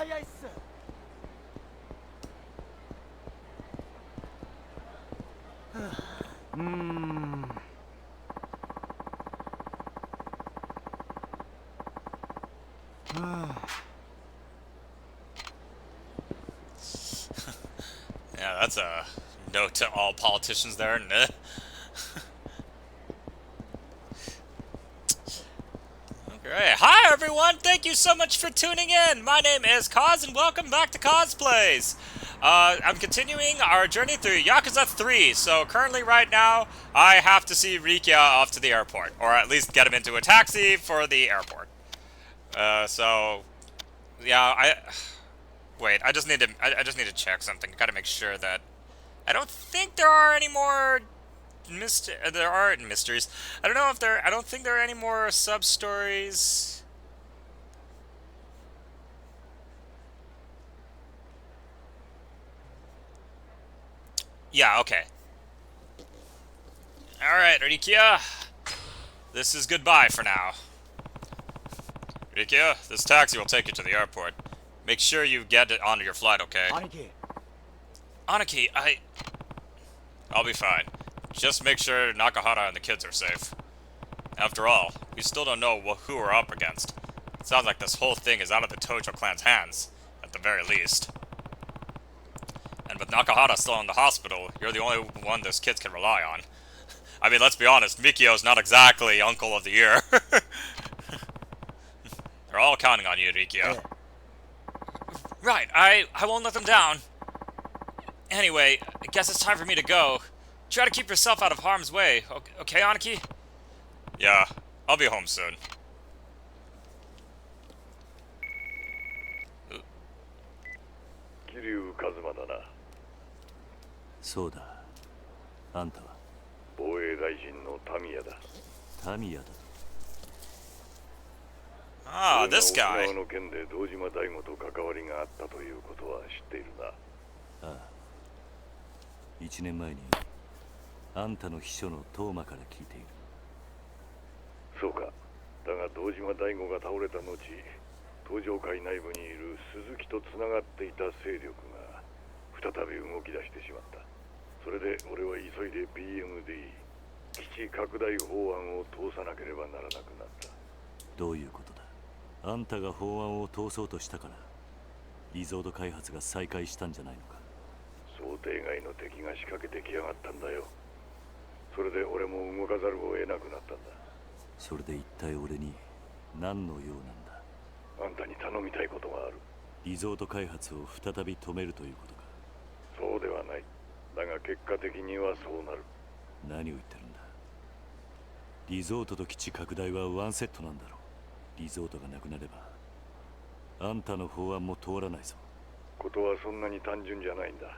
Yeah, that's a note to all politicians there. Okay. Hi, everyone! Thank you so much for tuning in! My name is Kaz, and welcome back to Cosplays! I'm continuing our journey through Yakuza 3, so currently right now, I have to see Rikia off to the airport, or at least get him into a taxi for the airport. Yeah, wait, I just need to check something. Gotta make sure that... I don't think there are any more... there aren't mysteries. I don't know if there... I don't think there are any more sub-stories... Yeah, okay. Alright, Rikia. This is goodbye for now. Rikia, this taxi will take you to the airport. Make sure you get it onto your flight, okay? Aniki, I'll be fine. Just make sure Nakahara and the kids are safe. After all, we still don't know who we're up against. It sounds like this whole thing is out of the Tojo clan's hands, at the very least. And with Nakahara still in the hospital, you're the only one those kids can rely on. I mean, let's be honest, Mikio's not exactly Uncle of the Year. They're all counting on you, Rikio. Right, I won't let them down. Anyway, I guess it's time for me to go. Try to keep yourself out of harm's way, okay, Aniki? Yeah, I'll be home soon. Kiryu Kazuma だな。そうだ。あんたは防衛大臣のタミヤだ。タミヤだ。Ah, this guy. 沖縄の件で堂島大吾と関わりがあったということは知っているな。ああ。1年前にあんたの秘書のトーマから聞いている。そうか。だが堂島大吾が倒れた後、東上会内部にいる鈴木とつながっていた勢力が再び動き出してしまった。それで俺は急いで BMD 基地拡大法案を通さなければならなくなった。どういうことだ。あんたが法案を通そうとしたからリゾート開発が再開したんじゃないのか。想定外の敵が仕掛けてきやがったんだよ。それで俺も動かざるを得なくなったんだ。それで一体俺に何の用なんだ。あんたに頼みたいことがある。リゾート開発を再び止めるということか。そうではない。だが結果的にはそうなる。何を言ってるんだ。リゾートと基地拡大はワンセットなんだろう。リゾートがなくなればあんたの法案も通らないぞ。ことはそんなに単純じゃないんだ。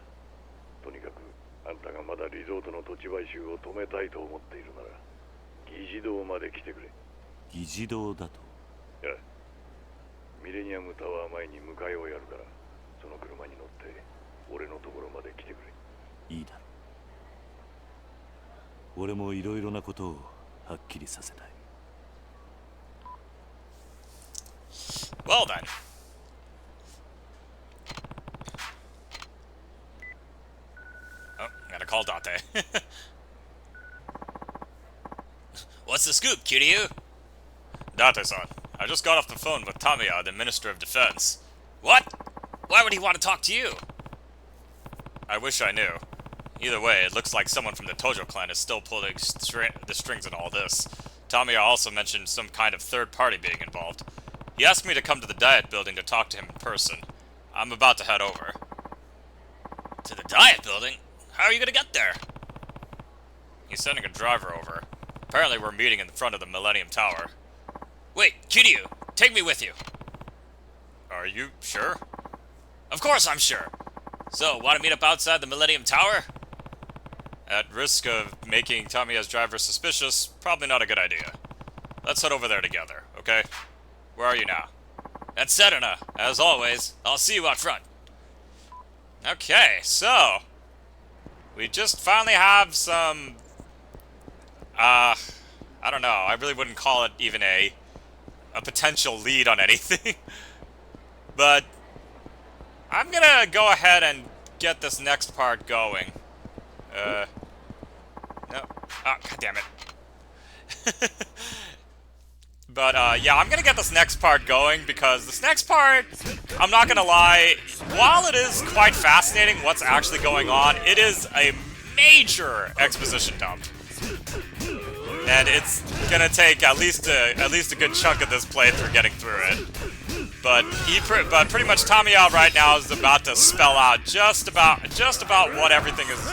とにかくあんたがまだリゾートの土地買収を止めたいと思っているなら議事堂まで来てくれ。議事堂だと。いや、ミレニアムタワー前に迎えをやるからその車に乗って俺のところまで来てくれ。いいだろう。俺もいろいろなことをはっきりさせたい。Well then. Oh, gotta call Date. What's the scoop, Kiryu? Date-san, I just got off the phone with Tamiya, the Minister of Defense. What? Why would he want to talk to you? I wish I knew. Either way, it looks like someone from the Tojo clan is still pulling the strings in all this. Tamiya also mentioned some kind of third party being involved. He asked me to come to the Diet Building to talk to him in person. I'm about to head over. To the Diet Building? How are you gonna get there? He's sending a driver over. Apparently we're meeting in front of the Millennium Tower. Wait, Kiryu, take me with you. Are you sure? Of course I'm sure. So, want to meet up outside the Millennium Tower? At risk of making Tamiya's driver suspicious, probably not a good idea. Let's head over there together, okay? Where are you now? At Sedona, as always. I'll see you out front. Okay, so... we just finally have some... I don't know, I really wouldn't call it even a potential lead on anything. But I'm gonna go ahead and get this next part going. No. Oh, god damn it. But, yeah, I'm gonna get this next part going, because this next part, I'm not gonna lie, while it is quite fascinating what's actually going on, it is a major exposition dump. And it's gonna take at least a good chunk of this playthrough getting through it. But pretty much Tamiya right now is about to spell out just about what everything is,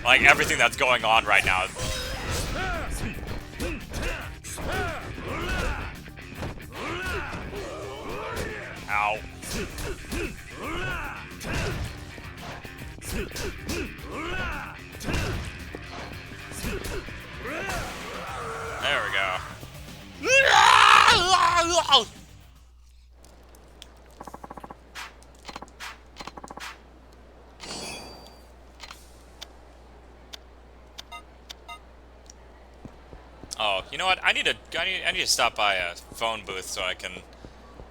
like everything that's going on right now. Ow. There we go. Oh, you know what? I need to stop by a phone booth so I can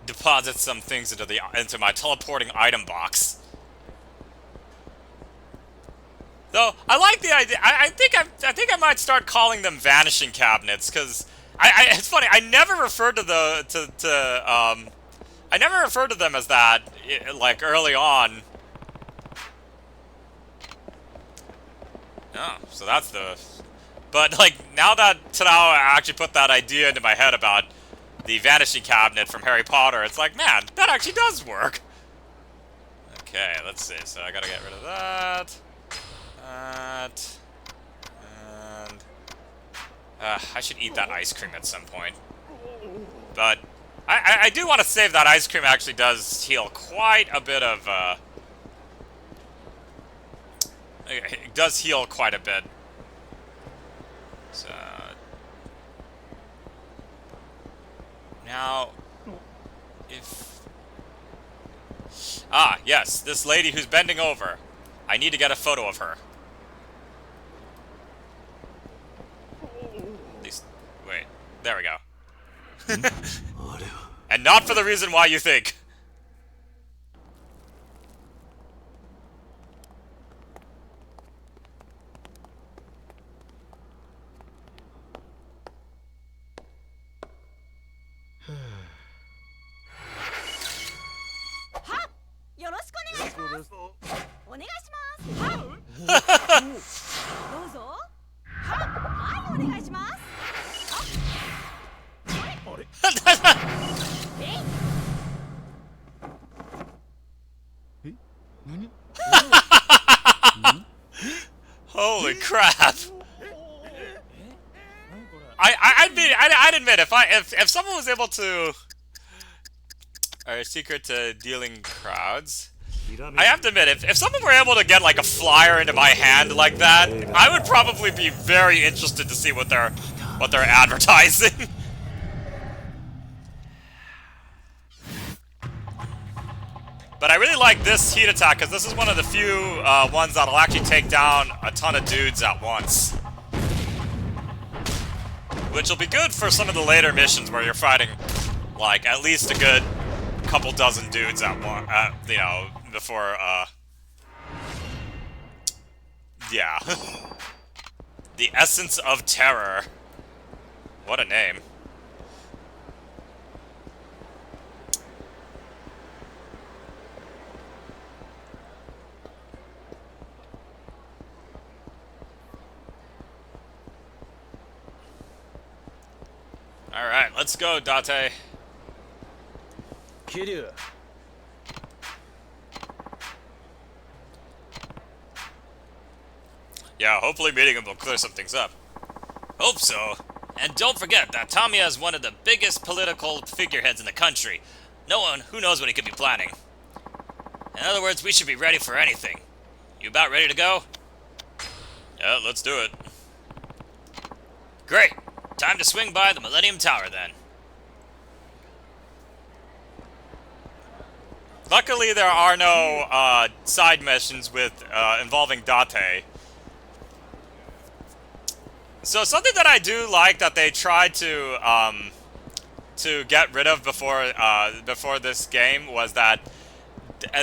deposit some things into my teleporting item box. Though I like the idea. I think I might start calling them vanishing cabinets, because it's funny. I never referred to I never referred to them as that, like early on. Oh, so that's the. But like now that Tadao actually put that idea into my head about the vanishing cabinet from Harry Potter, it's like, man, that actually does work. Okay, let's see. So I gotta get rid of that. And I should eat that ice cream at some point. But I do want to save that ice cream actually does heal quite a bit of it does heal quite a bit. So now if yes, this lady who's bending over. I need to get a photo of her. At least, wait, there we go. And not for the reason why you think. Holy crap! I'd admit if someone was able to, or a secret to dealing crowds. I have to admit, if someone were able to get like a flyer into my hand like that, I would probably be very interested to see what they're advertising. But I really like this heat attack, because this is one of the few ones that'll actually take down a ton of dudes at once. Which will be good for some of the later missions where you're fighting, like, at least a good couple dozen dudes at once, you know, before, yeah. The Essence of Terror. What a name. Alright, let's go, Date. Kiryu. Yeah, hopefully meeting him will clear some things up. Hope so. And don't forget that Tamiya is one of the biggest political figureheads in the country. No one who knows what he could be planning. In other words, we should be ready for anything. You about ready to go? Yeah, let's do it. Great. Time to swing by the Millennium Tower, then. Luckily, there are no side missions with involving Date. So something that I do like that they tried to get rid of before this game was that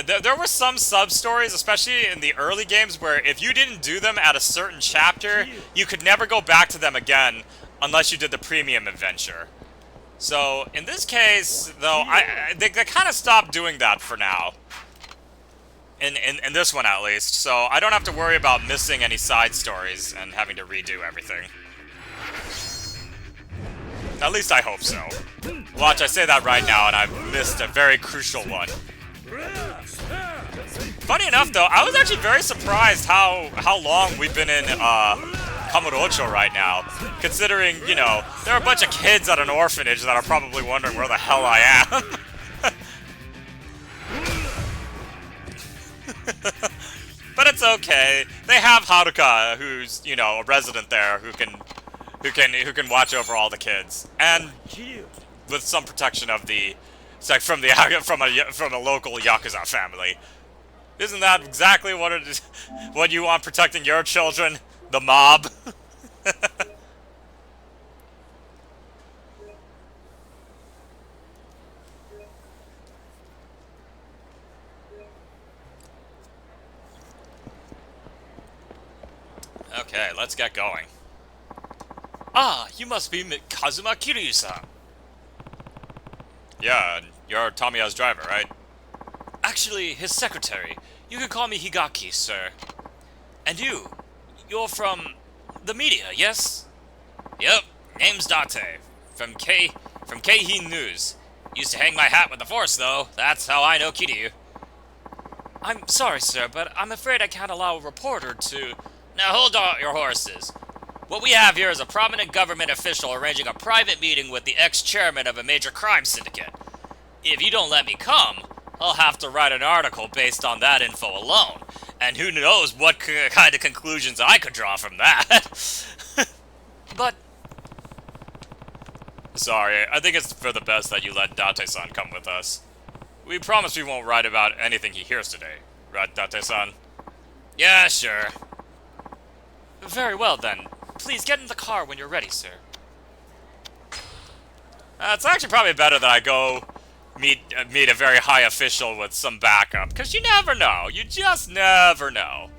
there were some sub-stories, especially in the early games, where if you didn't do them at a certain chapter, you could never go back to them again unless you did the premium adventure. So, in this case, though, they kind of stopped doing that for now. In this one, at least. So, I don't have to worry about missing any side stories and having to redo everything. At least I hope so. Watch, I say that right now, and I've missed a very crucial one. Funny enough, though, I was actually very surprised how long we've been in Kamurocho right now. Considering, you know, there are a bunch of kids at an orphanage that are probably wondering where the hell I am. But it's okay. They have Haruka, who's, you know, a resident there who can watch over all the kids, and with some protection of the, it's like from a local Yakuza family. Isn't that exactly what it is? What you want protecting your children? The mob. Okay, let's get going. Ah, you must be Kazuma Kiryu-san. Yeah, you're Tamiya's driver, right? Actually, his secretary. You can call me Higaki, sir. And you're from the media, yes? Yep, name's Date, from Keihin News. Used to hang my hat with the Force, though. That's how I know Kiryu. I'm sorry, sir, but I'm afraid I can't allow a reporter to... Now hold on your horses. What we have here is a prominent government official arranging a private meeting with the ex-chairman of a major crime syndicate. If you don't let me come, I'll have to write an article based on that info alone. And who knows what kind of conclusions I could draw from that. But... Sorry, I think it's for the best that you let Date-san come with us. We promise we won't write about anything he hears today. Right, Date-san? Yeah, sure. Very well, then. Please get in the car when you're ready, sir. It's actually probably better that I go meet a very high official with some backup, because you never know. You just never know.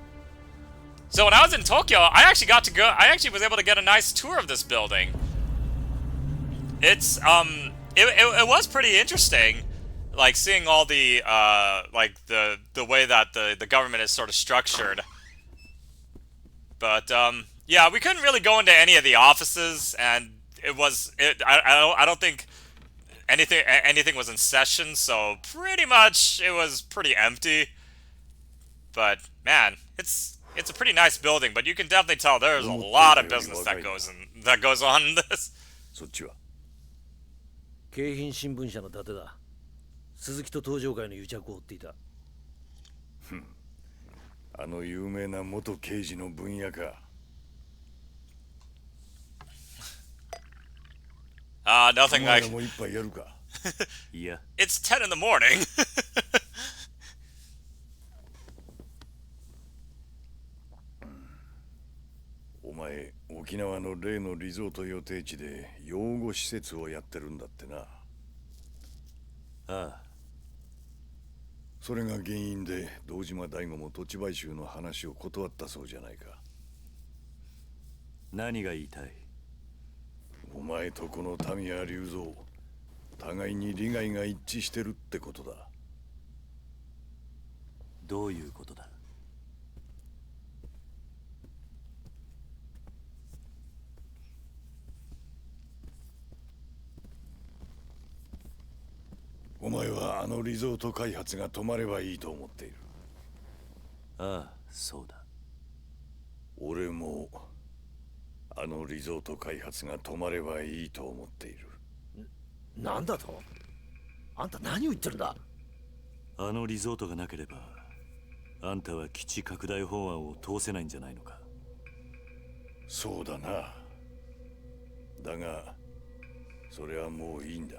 So when I was in Tokyo, I actually was able to get a nice tour of this building. It's, it was pretty interesting, like, seeing all the, like, the way that the government is sort of structured. But, yeah, we couldn't really go into any of the offices, and I don't think anything was in session, so pretty much it was pretty empty. But, man, it's a pretty nice building, but you can definitely tell there's a lot of business that goes on in this. そっちは京浜新聞社の伊達だ。鈴木と東上会の癒着を追っていた。あの有名な元刑事の分野か。Nothing like... もう一杯やるか。いや。It's 10 in the morning. お前、沖縄の例のリゾート予定地で養護施設をやってるんだってな。ああ。それが原因で堂島大吾も土地買収の話を断ったそうじゃないか。何が言いたい？お前とこの民谷隆三、互いに利害が一致してるってことだ。どういうことだ？お前はあのリゾート開発が止まればいいと思っている。ああ、そうだ。俺もあのリゾート開発が止まればいいと思っている。なんだと？あんた何を言ってるんだ？あのリゾートがなければ、あんたは基地拡大法案を通せないんじゃないのか。そうだな。だが、それはもういいんだ。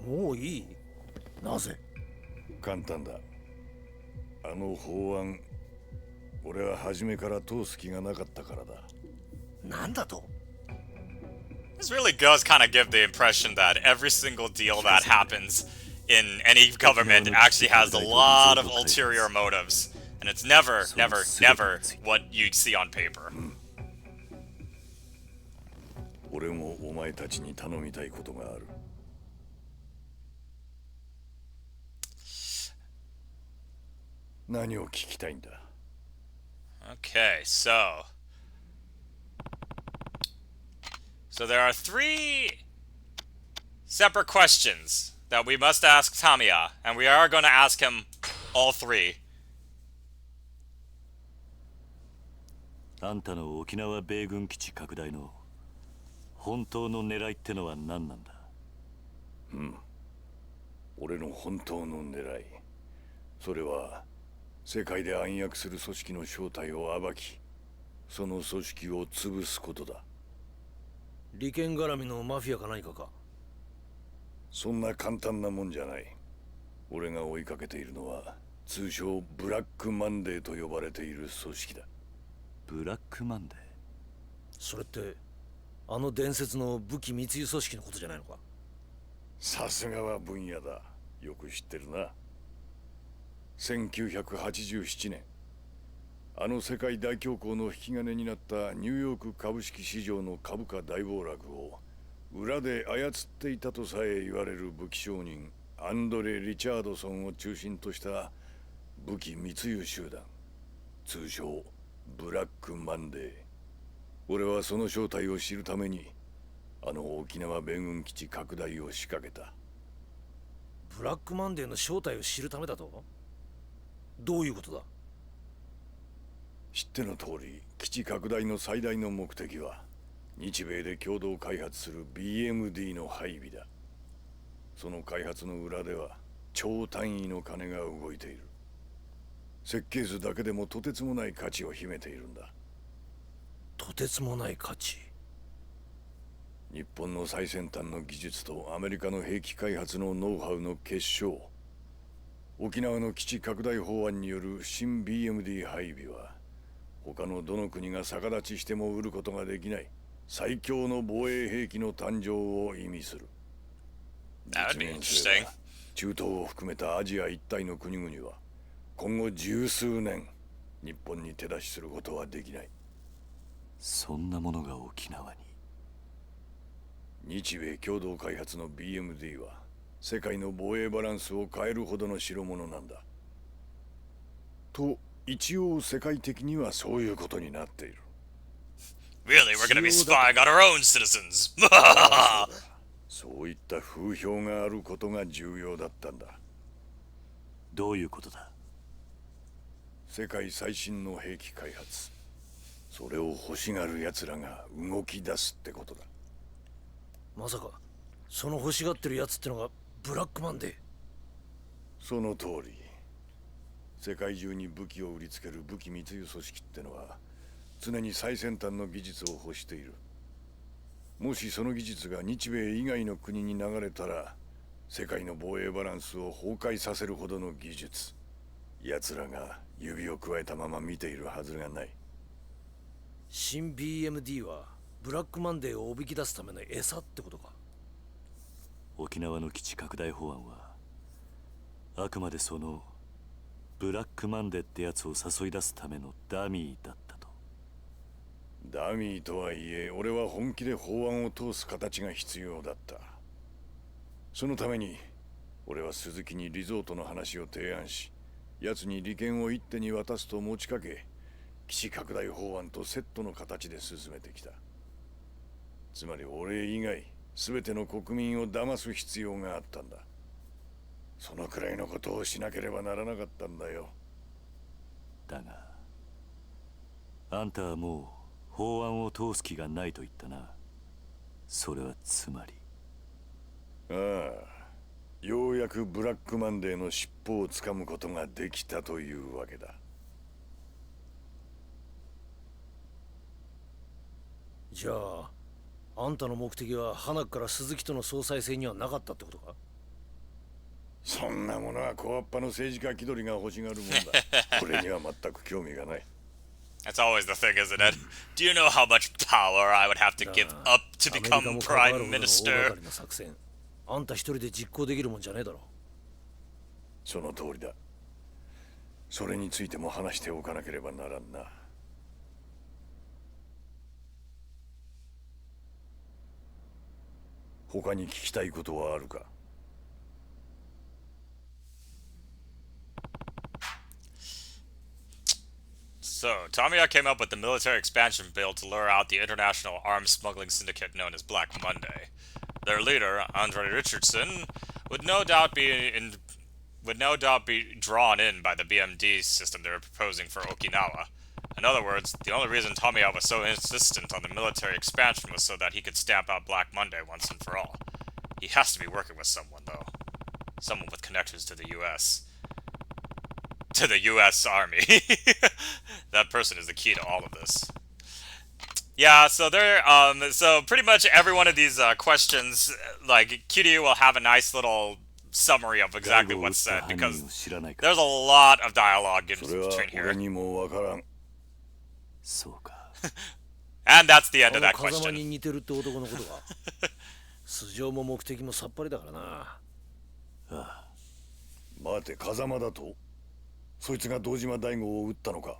もういい？なぜ？簡単だ。あの法案、俺は初めから通す気がなかったからだ。なんだと？ This really does kind of give the impression that every single deal that happens in any government actually has a lot of ulterior motives. And it's never, never, never what you see on paper. 俺もお前たちに頼みたいことがある。何を聞きたいんだ？ Okay, so there are 3 separate questions that we must ask Tamiya, and we are going to ask him all 3. あんたの沖縄米軍基地拡大の本当の狙いってのは何なんだ？俺の本当の狙い、それは世界で暗躍する組織の正体を暴き、その組織を潰すことだ。利権絡みのマフィアか何かか？そんな簡単なもんじゃない。俺が追いかけているのは通称ブラックマンデーと呼ばれている組織だ。ブラックマンデー？それってあの伝説の武器密輸組織のことじゃないのか？さすがは分野だ。よく知ってるな。1987年、あの世界大恐慌の引き金になったニューヨーク株式市場の株価大暴落を裏で操っていたとさえ言われる武器商人アンドレ・リチャードソンを中心とした武器密輸集団、通称ブラックマンデー。俺はその正体を知るためにあの沖縄米軍基地拡大を仕掛けた。ブラックマンデーの正体を知るためだと？どういうことだ？知っての通り、基地拡大の最大の目的は日米で共同開発する BMD の配備だ。その開発の裏では超単位の金が動いている。設計図だけでもとてつもない価値を秘めているんだ。とてつもない価値？日本の最先端の技術とアメリカの兵器開発のノウハウの結晶。沖縄の基地拡大法案による新 BMD 配備は他のどの国が逆立ちしても売ることができない最強の防衛兵器の誕生を意味する。 That would be 実現すれ interesting. ば中東を含めたアジア一帯の国々は今後十数年日本に手出しすることはできない。そんなものが沖縄に？日米共同開発の BMD は世界の防衛バランスを変えるほどの代物なんだ。と一応世界的にはそういうことになっている。 Really, we're gonna be spying on our own citizens. そういった風評があることが重要だったんだ。どういうことだ？世界最新の兵器開発、それを欲しがる奴らが動き出すってことだ。まさかその欲しがってるやつってのがブラックマンデー？その通り。世界中に武器を売りつける武器密輸組織ってのは常に最先端の技術を欲している。もしその技術が日米以外の国に流れたら世界の防衛バランスを崩壊させるほどの技術、奴らが指を加えたまま見ているはずがない。新 BMD はブラックマンデーをおびき出すための餌ってことか？沖縄の基地拡大法案はあくまでそのブラックマンデーってやつを誘い出すためのダミーだったと？ダミーとはいえ俺は本気で法案を通す形が必要だった。そのために俺は鈴木にリゾートの話を提案し、奴に利権を一手に渡すと持ちかけ、基地拡大法案とセットの形で進めてきた。つまり俺以外全ての国民を騙す必要があったんだ。そのくらいのことをしなければならなかったんだよ。だがあんたはもう法案を通す気がないと言ったな。それはつまり？ああ、ようやくブラックマンデーの尻尾をつかむことができたというわけだ。じゃああんたの目的は花から鈴木との総裁選にはなかったってことか？そんなものは小っぱの政治家気取りが欲しがるもんだ。俺には全く興味がない。That's always the thing, isn't it? Do you know how much power I would have to give up to become prime minister? あんた一人で実行できるもんじゃねえだろ。その通りだ。それについても話しておかなければならんな。他に聞きたいことはあるか？ So, Tamiya came up with the military expansion bill to lure out the international arms smuggling syndicate known as Black Monday. Their leader, Andre Richardson, would no doubt be drawn in by the BMD system they were proposing for Okinawa. In other words, the only reason Tamiya was so insistent on the military expansion was so that he could stamp out Black Monday once and for all. He has to be working with someone, though. Someone with connections to the U.S. To the U.S. Army. That person is the key to all of this. Yeah, so so pretty much every one of these questions, like, Kiryu will have a nice little summary of exactly what's said, because there's a lot of dialogue in between here. And that's the end of that question. 素性も目的もさっぱりだからな。ああ。待て、風間だと？そいつが堂島大吾を撃ったのか？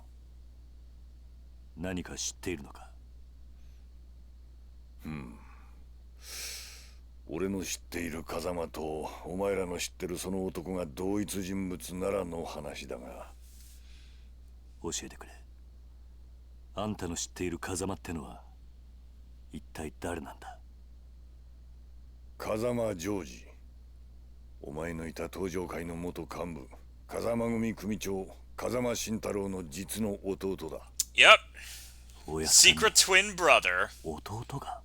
何か知っているのか？俺の知っている風間とお前らの知ってるその男が同一人物ならの話だが。教えてくれ。あんたの知っている風間ってのは一体誰なんだ？風間ジョージ。お前のいた東上会の元幹部、風間組組長、風間慎太郎の実の弟だ。Yep. Secret twin brother. 弟が？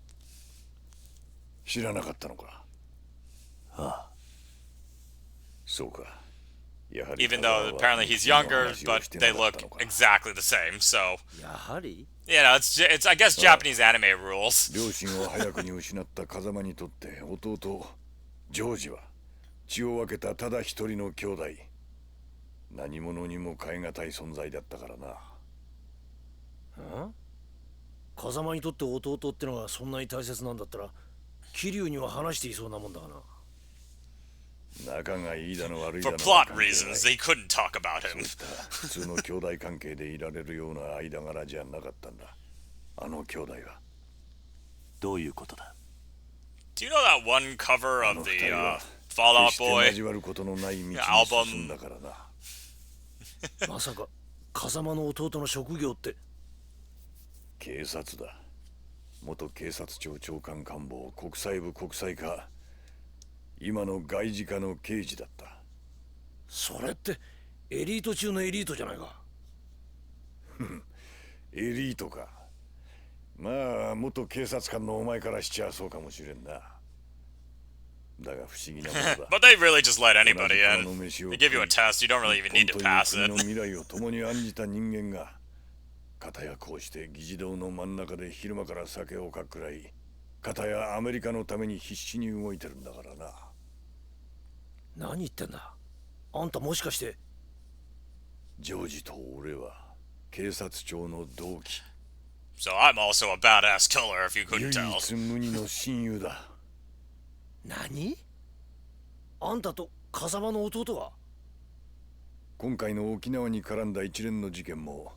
知らなかったのか？ああ。そうか。 Even though apparently he's younger, but they look exactly the same, so... You know, it's I guess Japanese anime rules. 両親を早くに失った風間にとって弟ジョージは血を分けたただ一人の兄弟。何者にも代え難い存在だったからな。風間にとって弟ってのがそんなに大切なんだったら、桐生には話していそうなもんだがな。 仲がいいだの悪いだ For の plot reasons, they couldn't talk about him. 普通の兄弟関係でいられるような間柄じゃなかったんだ。あの兄弟は。どういうことだ? Do you know that one cover of the Fallout Boy album? まさか風間の弟の職業って？警察だ。元警察庁長官官房、国際部国際課。 今の外事課の刑事だった。それってエリート中のエリートじゃないか。エリートか。まあ元警察官のお前からしちゃそうかもしれんな。だが不思議なものだ。But they really just let anybody in. They give you a test, you don't really even need to pass it. の未来を共に案じた人間が、片やこうして議事堂の真ん中で昼間から酒をかっくらい、片やアメリカのために必死に動いてるんだからな。 何言ってんだ？あんたもしかして？ジョージと俺は警察庁の同期。So I'm also a badass killer, if you couldn't tell. 唯一無二の親友だ。何？あんたと風間の弟が？今回の沖縄に絡んだ一連の事件も、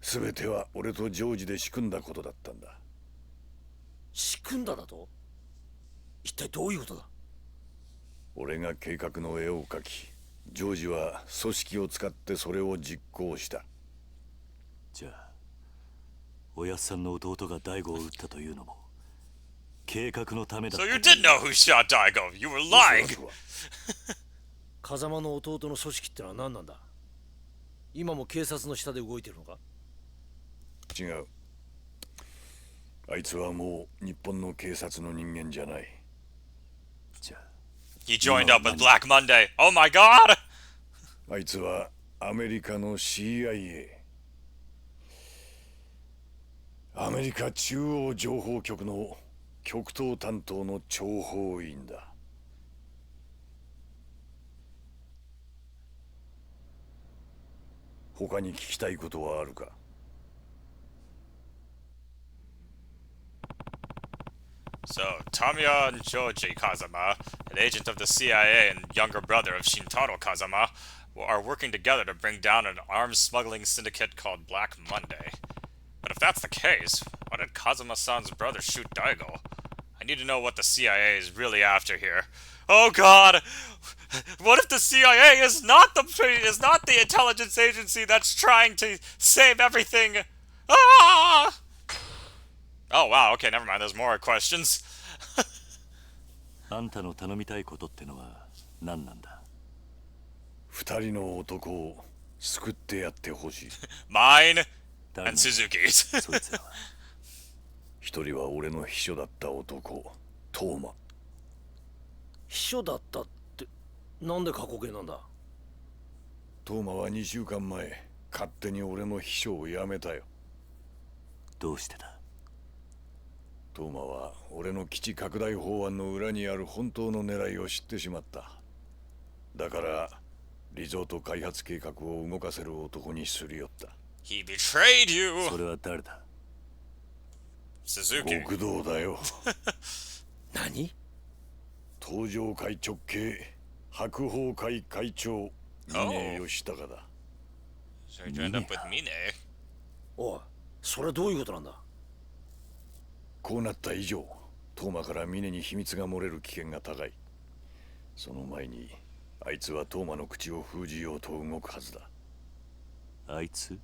全ては俺とジョージで仕組んだことだったんだ。仕組んだだと？一体どういうことだ？ 俺が計画の絵を描き、ジョージは組織を使ってそれを実行した。じゃあ、おやっさんの弟が大吾を撃ったというのも計画のためだった。 So you did know who shot Daigo. You were lying. 風間の弟の組織ってのは何なんだ？今も警察の下で動いてるのか？違う。あいつはもう日本の警察の人間じゃない。じゃあ。 He joined up with Black Monday. Oh my god! あいつはアメリカの CIA。アメリカ中央情報局の極東担当の諜報員だ。他に聞きたいことはあるか? So, Tamiya and Joji Kazama, an agent of the CIA and younger brother of Shintaro Kazama, are working together to bring down an arms smuggling syndicate called Black Monday. But if that's the case, why did Kazama-san's brother shoot Daigo? I need to know what the CIA is really after here. Oh god! What if the CIA is not the intelligence agency that's trying to save everything? Ah! Oh wow, okay, never mind, there's more questions. あんたの頼みたいことってのは何なんだ？二人の男を救ってやってほしい。Mine 誰 and Suzuki's. そいつらは。一人は俺の秘書だった男、トーマ。秘書だったってなんで過去形なんだ？トーマは2週間前、勝手に俺の秘書を辞めたよ。どうしてだ？トーマは俺の基地拡大法案の裏にある本当の狙いを知ってしまった。だからリゾート開発計画を動かせる男にすり寄った。He betrayed you! それは誰だ？ Suzuki. 極道だよ。何？東上会直系白鵬会会長峰義孝だ。So he joined up with Mine. おい、それどういうことなんだ？こうなった以上、トーマから峰に秘密が漏れる危険が高い。その前にあいつはトーマの口を封じようと動くはずだ。あいつ？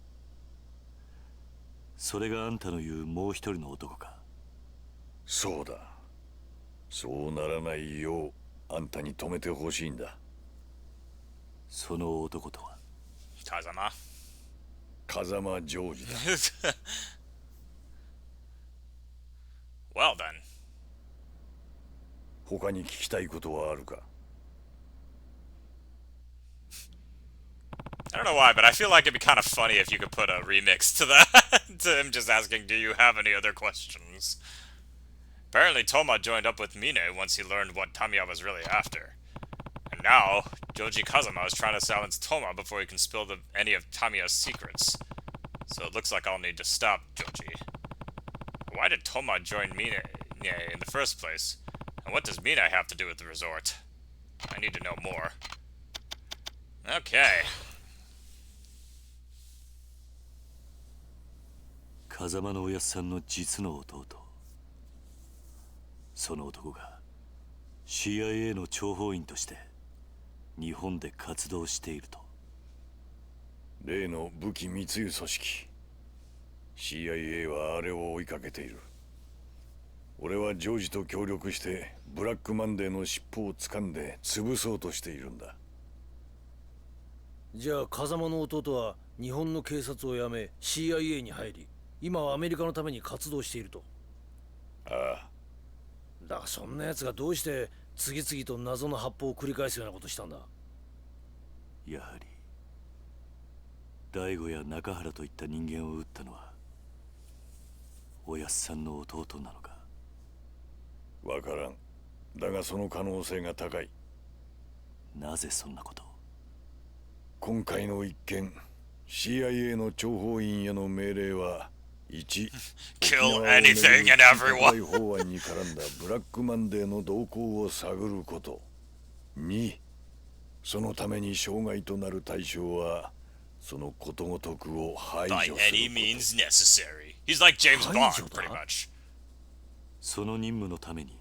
それがあんたの言うもう一人の男か？そうだ。そうならないようあんたに止めてほしいんだ。その男とは？ Kazama. 風間ジョージだ。Well then. 他に聞きたいことはあるか？ I don't know why, but I feel like it'd be kind of funny if you could put a remix to that. To him just asking, do you have any other questions? Apparently Toma joined up with Mine once he learned what Tamiya was really after. And now, Joji Kazama is trying to silence Toma before he can spill any of Tamiya's secrets. So it looks like I'll need to stop Joji. Why did Toma join Mine in the first place? And what does Mine have to do with the resort? I need to know more. Okay. 風間のおやっさんの実の弟。その男が CIA の諜報員として日本で活動していると。例の武器密輸組織 CIA はあれを追いかけている。俺はジョージと協力してブラックマンデーの尻尾を掴んで潰そうとしているんだ。じゃあ風間の弟は日本の警察を辞め CIA に入り、今はアメリカのために活動していると。ああ。だがそんな奴がどうして次々と謎の発砲を繰り返すようなことしたんだ？やはり大悟や中原といった人間を撃ったのはおやっさんの弟なのか？わからん。だがその可能性が高い。なぜそんなことを？今回の一件 CIA の諜報員への命令は1 Kill anything and everyone. 法案に絡んだブラックマンデーの動向を探ること。2そのために障害となる対象はそのことごとくを排除 By すること。 any means necessary. He's like James Bond, pretty much. その任務のために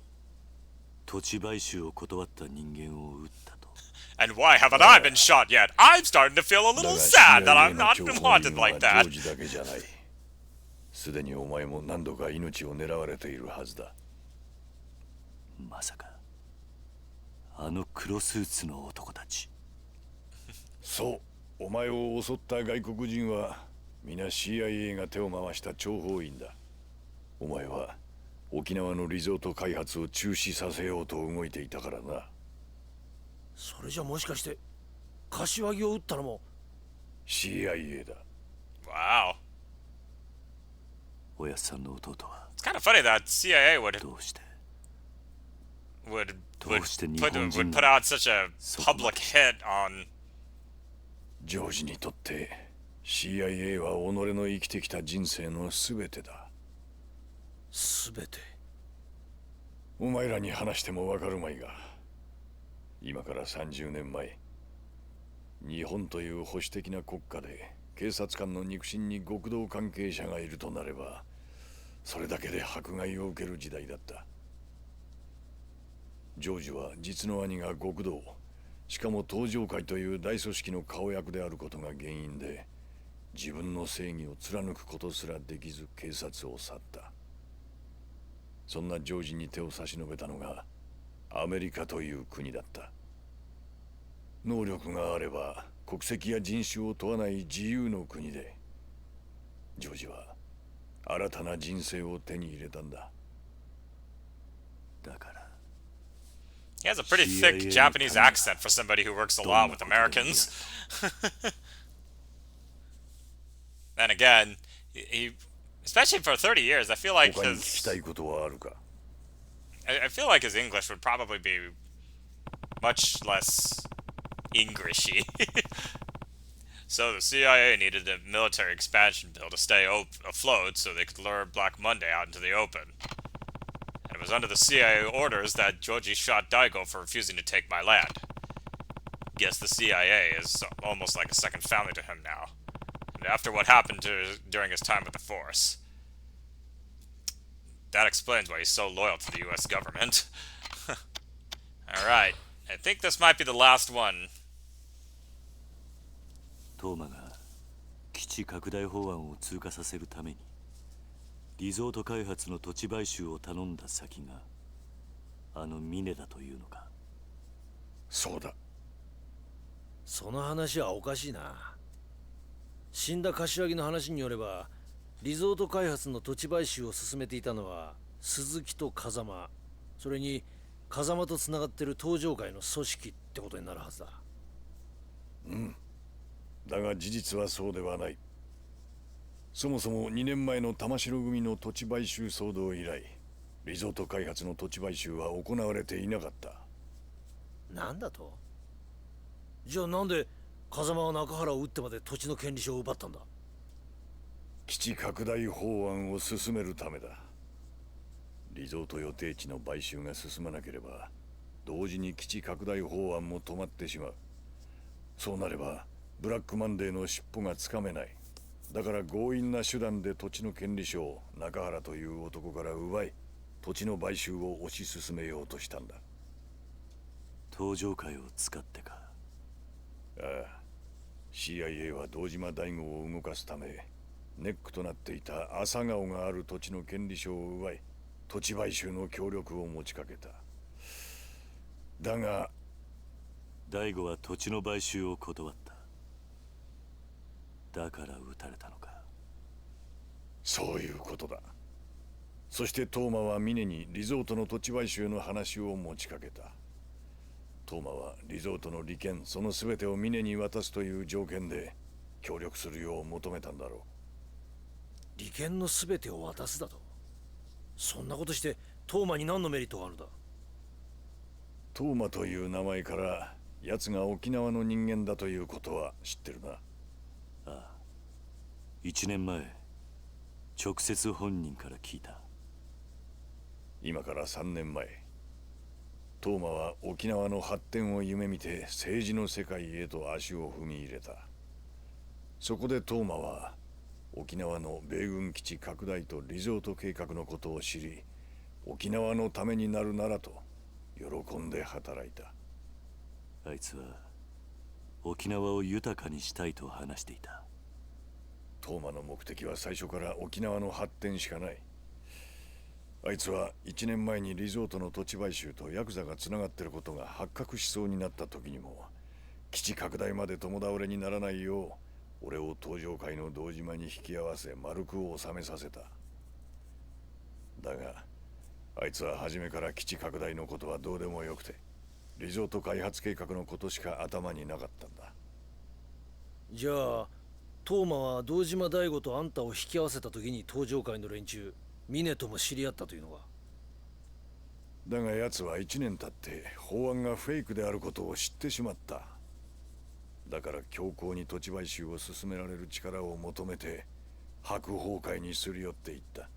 土地買収を断った人間を撃ったと。 And why haven't I been shot yet? I'm starting to feel a little sad that I'm not wanted like ジョ that. ージだけじゃない。すでにお前も何度か命を狙われているはずだ。まさかあの黒スーツの男たち？そう、お前を襲った外国人は皆 CIA が手を回した諜報員だ。お前は沖縄のリゾート開発を中止させようと動いていたからな。それじゃもしかして柏木を撃ったのも CIA だ。 Wow. おやっさんの弟は It's kind of funny that CIA would どうして would どうして日 put 本人 would が put out such a public hit on ジョージにとって CIA は己の生きてきた人生の全てだ。全て。お前らに話してもわかるまいが、今から30年前、日本という保守的な国家で警察官の肉親に極道関係者がいるとなれば、それだけで迫害を受ける時代だった。ジョージは実の兄が極道、しかも東上会という大組織の顔役であることが原因で、自分の正義を貫くことすらできず警察を去った。そんなジョージに手を差し伸べたのがアメリカという国だった。能力があれば国籍や人種を問わない自由の国で、ジョージは新たな人生を手に入れたんだ。だから He has a pretty thick Japanese accent for somebody who works a lot with Americans. Then again, he especially for 30 years, I feel like 他に聞きたい his ことはあるか？ I feel like his English would probably be much less Englishy. So the CIA needed a military expansion bill to stay afloat so they could lure Black Monday out into the open. And it was under the CIA orders that Georgie shot Daigo for refusing to take my land. Guess the CIA is almost like a second family to him now. And after what happened during his time with the Force. That explains why he's so loyal to the US government. Alright, I think this might be the last one. トーマが基地拡大法案を通過させるためにリゾート開発の土地買収を頼んだ先があの峰だというのか？そうだ。その話はおかしいな。死んだ柏木の話によれば、リゾート開発の土地買収を進めていたのは鈴木と風間、それに風間とつながってる東上会の組織ってことになるはずだ。うん。だが事実はそうではない。そもそも2年前の玉城組の土地買収騒動以来、リゾート開発の土地買収は行われていなかった。なんだと？じゃあなんで風間は中原を撃ってまで土地の権利書を奪ったんだ？基地拡大法案を進めるためだ。リゾート予定地の買収が進まなければ、同時に基地拡大法案も止まってしまう。そうなればブラックマンデーの尻尾がつかめない。だから強引な手段で土地の権利書を中原という男から奪い、土地の買収を推し進めようとしたんだ。東上会を使ってか？ああ、CIA は堂島大吾を動かすため、ネックとなっていた朝顔がある土地の権利書を奪い、土地買収の協力を持ちかけた。だが大吾は土地の買収を断った。だから撃たれたのか？そういうことだ。そしてトーマは峰にリゾートの土地買収の話を持ちかけた。トーマはリゾートの利権その全てを峰に渡すという条件で協力するよう求めたんだろ利権の全てを渡すだと？そんなことしてトーマに何のメリットがあるんだ？トーマという名前から奴が沖縄の人間だということは知ってるな。ああ、1年前直接本人から聞いた。今から3年前、トーマは沖縄の発展を夢見て政治の世界へと足を踏み入れた。そこでトーマは沖縄の米軍基地拡大とリゾート計画のことを知り、沖縄のためになるならと喜んで働いた。あいつは沖縄を豊かにしたいと話していた。トーマの目的は最初から沖縄の発展しかない。あいつは1年前にリゾートの土地買収とヤクザがつながっていることが発覚しそうになった時にも、基地拡大まで共倒れにならないよう俺を東上会の堂島に引き合わせ丸く収めさせた。だがあいつは初めから基地拡大のことはどうでもよくて、リゾート開発計画のことしか頭になかったんだ。じゃあトーマは堂島大吾とあんたを引き合わせた時に東上会の連中峰とも知り合ったというのか？だが奴は1年経って法案がフェイクであることを知ってしまった。だから強硬に土地買収を進められる力を求めて白鵬会にすり寄っていった。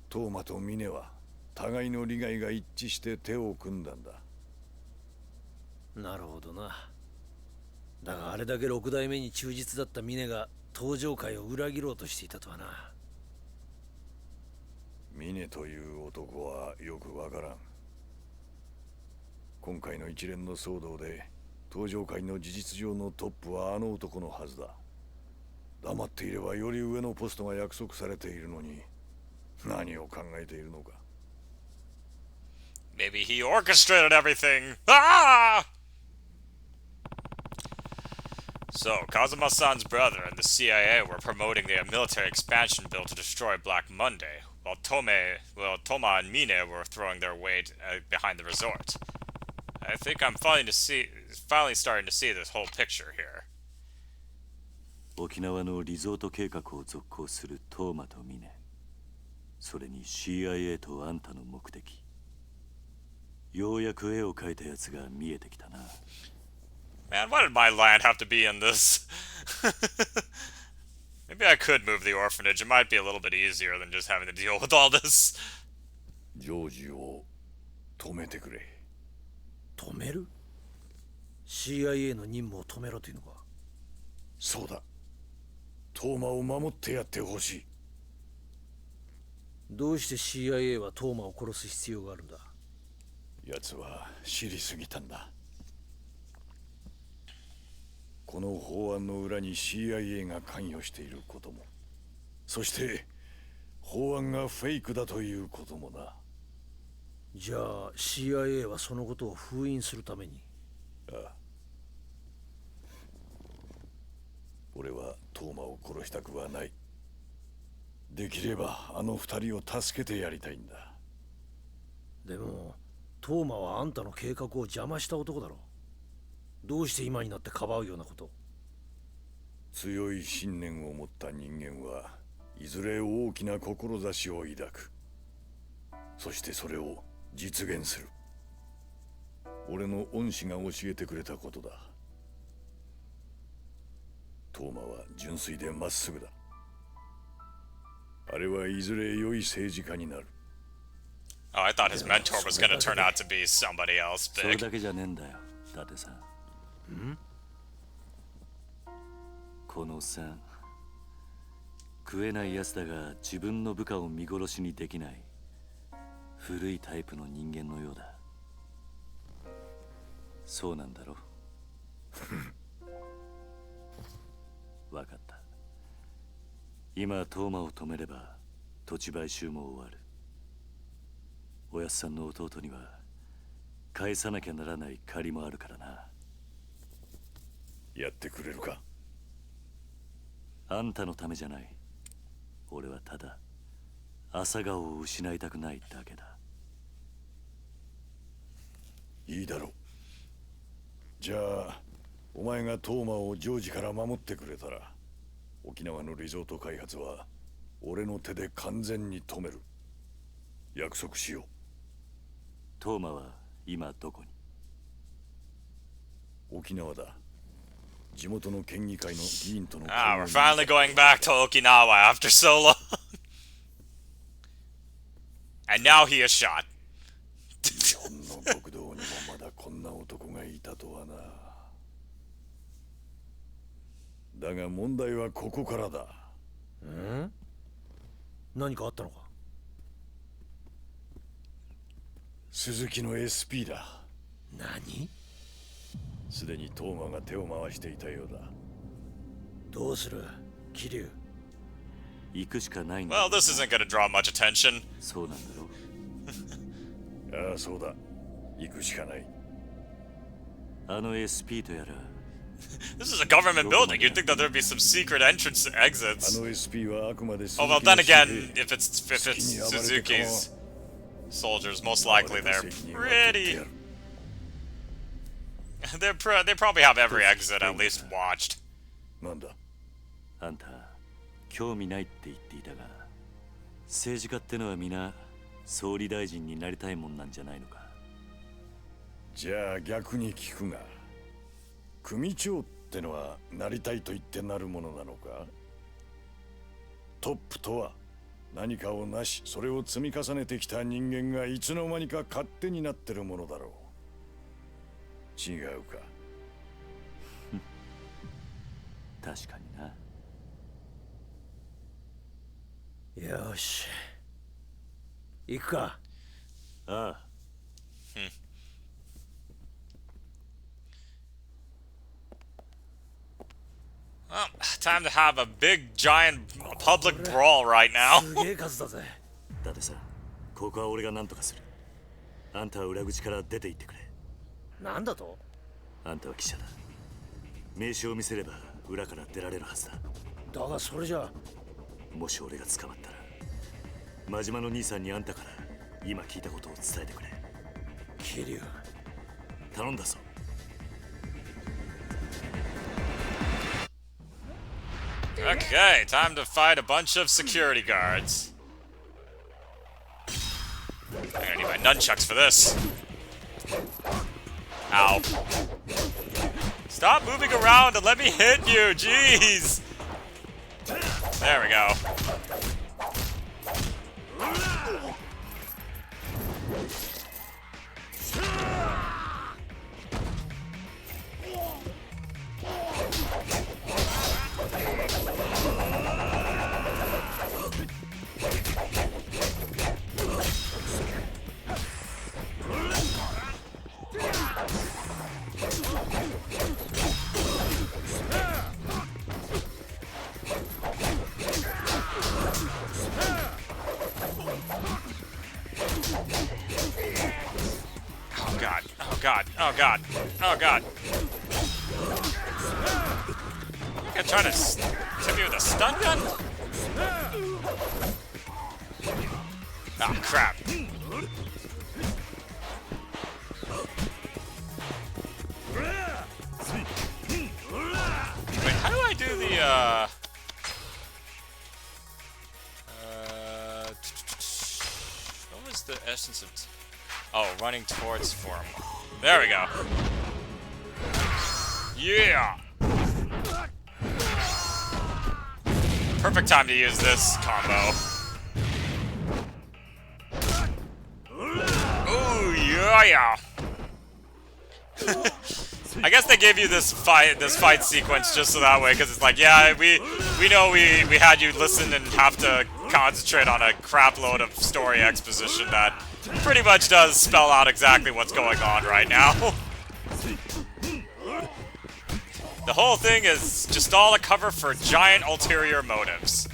トーマと峰は互いの利害が一致して手を組んだんだ。なるほどな。だがあれだけ六代目に忠実だった峰が登場会を裏切ろうとしていたとはな。峰という男はよくわからん。今回の一連の騒動で登場会の事実上のトップはあの男のはずだ。黙っていればより上のポストが約束されているのに何を考えているのか。 Maybe he orchestrated everything. Ah! So, Kazuma-san's brother and the CIA were promoting the military expansion bill to destroy Black Monday, while Toma and Mine were throwing their weight behind the resort. I think I'm finally starting to see this whole picture here. 沖縄のリゾート計画を続行するトーマとミネ、それに CIA とあんたの目的。ようやく絵を描いたやつが見えてきたな。Man, why did my land have to be in this? Maybe I could move the orphanage. It might be a little bit easier than just having to deal with all this. ジョージを止めてくれ。止める？ CIA の任務を止めろというのか？そうだ。トーマを守ってやってほしい。どうして CIA はトーマを殺す必要があるんだ？奴は知りすぎたんだ。この法案の裏に CIA が関与していることも、そして法案がフェイクだということもな。じゃあ CIA はそのことを封印するために？ああ。俺はトーマを殺したくはない。できればあの二人を助けてやりたいんだ。でもトーマはあんたの計画を邪魔した男だろ。どうして今になってかばうようなこと？強い信念を持った人間はいずれ大きな志を抱く。そしてそれを実現する。俺の恩師が教えてくれたことだ。トーマは純粋でまっすぐだ。あれはいずれ良い政治家になる。Oh, I thought his mentor was going to turn out to be somebody else それ big. だけじゃねえんだよ、伊達さん。このおっさん、食えないやつだが自分の部下を見殺しにできない古いタイプの人間のようだ。そうなんだろ？わかった。今トーマを止めれば土地買収も終わる。おやっさんの弟には返さなきゃならない借りもあるからな。やってくれるか？あんたのためじゃない。俺はただ朝顔を失いたくないだけだ。いいだろう。じゃあお前がトーマをジョージから守ってくれたら、沖縄のリゾート開発は俺の手で完全に止める。約束しよう。トーマは今どこに？沖縄だ。地元の県議会の議員との Ah, we're finally going back to Okinawa after so long. And now he is shot. 日本の国道にもまだこんな男がいたとはな。だが問題はここからだ。何かあったのか？鈴木の SP だ。何？すでにトーマが手を回していたようだ。どうする？桐生。行くしかないんだ。Well, this isn't going to draw much attention. そうなんだろ？ああ、そうだ。行くしかない。あの SP とやら。This is a government building. You'd think that there'd be some secret entrance あ exits. の SP はあくまで Oh, well, then again, if it's Suzuki's soldiers, most likely they're pretty... They probably have every exit at least watched. なんだ？あんた興味ないって言っていたが、政治家ってのは皆総理大臣になりたいもんなんじゃないのか？じゃあ逆に聞くが、組長ってのはなりたいと言ってなるものなのか？トップとは何かをなし、それを積み重ねてきた人間がいつの間にか勝手になってるものだろう。違うか。確かにな。よし、行くか。ああ。Well, time to have a big, giant public brawl right now. すげえ数だぜ。だってさ、ここは俺が何とかする。あんたは裏口から出て行ってくれ。なんだと？あんたは記者だ。名刺を見せれば裏から出られるはずだ。だがそれじゃ。もし俺が捕まったら、真島の兄さんにあんたから今聞いたことを伝えてくれ。桐生、頼んだぞ。Okay, time to fight a bunch of security guards. I'm gonna need my nunchucks for this. Ow. Stop moving around and let me hit you, jeez! There we go. Oh god, oh god, oh god, oh god. I'm trying to tip you with a stun gun? Ah, crap. Wait, how do I do the, what was the essence of... Oh, running towards form. There we go. Yeah! Perfect time to use this combo. Ooh, yeah! I guess they gave you this fight sequence just so that way, because it's like, yeah, we know we had you listen and have to concentrate on a crap load of story exposition that pretty much does spell out exactly what's going on right now. The whole thing is just all a cover for giant ulterior motives.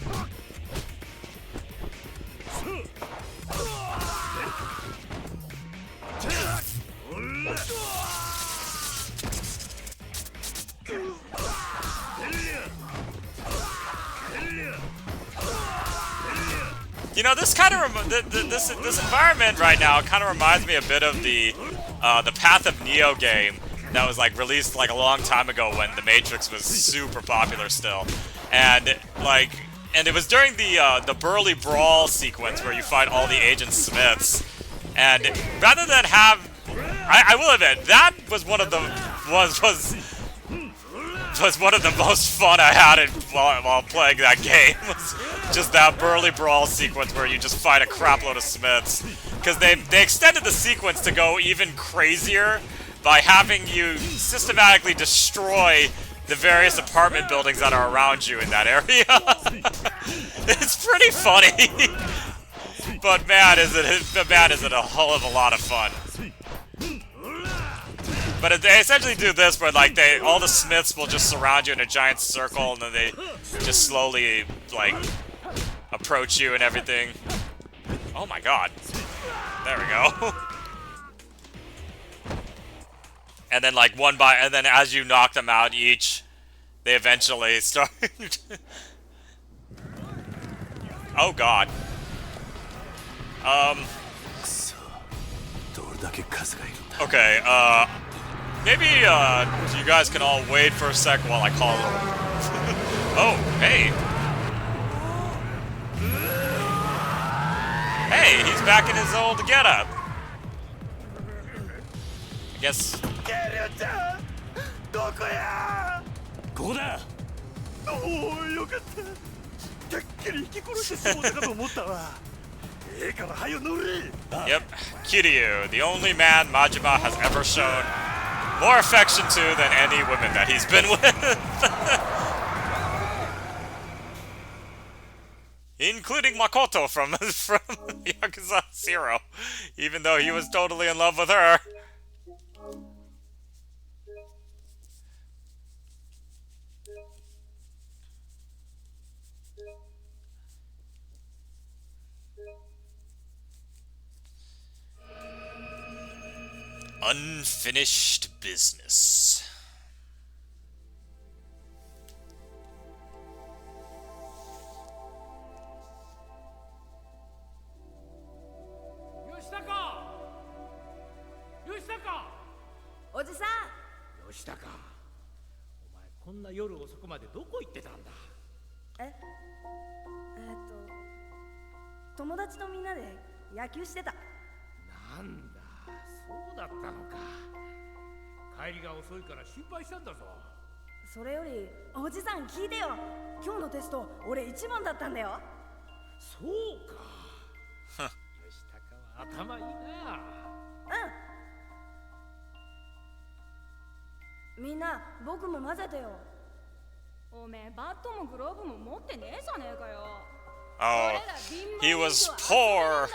You know, this kind of this environment right now kind of reminds me a bit of the Path of Neo game that was like released like a long time ago when The Matrix was super popular still, and it was during the Burly Brawl sequence where you fight all the Agent Smiths, and rather than have, I will admit that was one of the was one of the most fun I had while playing that game. Was just that Burly Brawl sequence where you just fight a crapload of Smiths. Because they extended the sequence to go even crazier by having you systematically destroy the various apartment buildings that are around you in that area. It's pretty funny. But man, is it a hell of a lot of fun. But they essentially do this where like all the Smiths will just surround you in a giant circle and then they just slowly like approach you and everything. Oh my god. There we go. And then like and then as you knock them out each, they eventually start. Oh god. Okay, maybe you guys can all wait for a sec while I call them. Oh, hey. Hey, he's back in his old getup. I guess. てっきり引き殺してしもうたかと思ったわ。ええから早よ乗れ。Yep, Kiryu, the only man Majima has ever shown more affection to than any woman that he's been with. Including Makoto from Yakuza 0, even though he was totally in love with her. Unfinished business. Yoshitaka! おじさん。吉高、お前こんな夜遅くまでどこ行ってたんだ。友達とみんなで野球してた。なんだ、そうだったのか。帰りが遅いから心配したんだぞ。それよりおじさん聞いてよ。今日のテスト俺一番だったんだよ。そうか。吉高は頭いいな。みんな僕も混ぜてよ。おめえバットもグローブも持ってねえじゃねえかよ。 Oh, he was poor.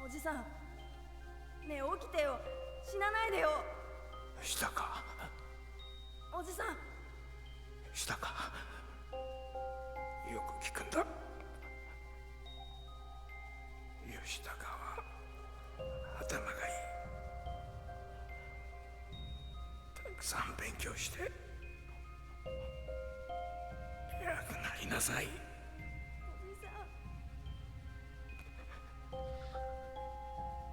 おじさん、ねえ起きてよ。死なないでよ。したか。おじさん。したか。よく聞くんだ。吉高は頭がいい。たくさん勉強して偉くなりなさい。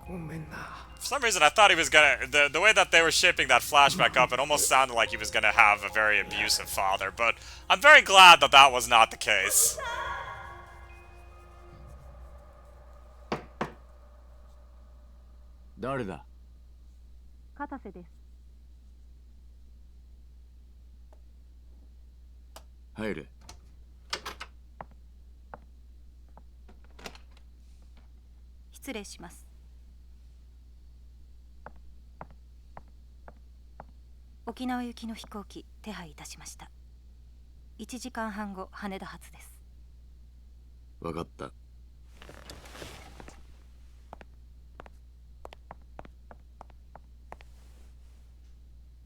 ごめんな。 For some reason, I thought he was gonna. The way that they were shaping that flashback up, it almost sounded like he was gonna have a very abusive father. But I'm very glad that that was not the case. 誰だ？片瀬です。入れ。失礼します。沖縄行きの飛行機手配いたしました。1時間半後羽田発です。わかった。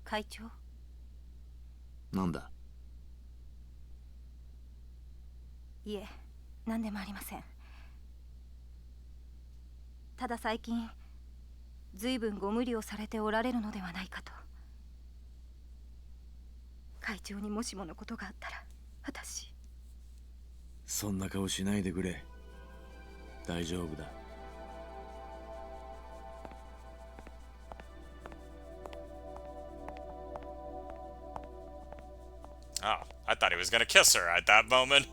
会長。なんだ？いえ、何でもありません。ただ最近ずいぶんご無理をされておられるのではないかと。会長にもしものことがあったら私。そんな顔しないでくれ。大丈夫だ。Oh, I thought he was gonna kiss her at that moment.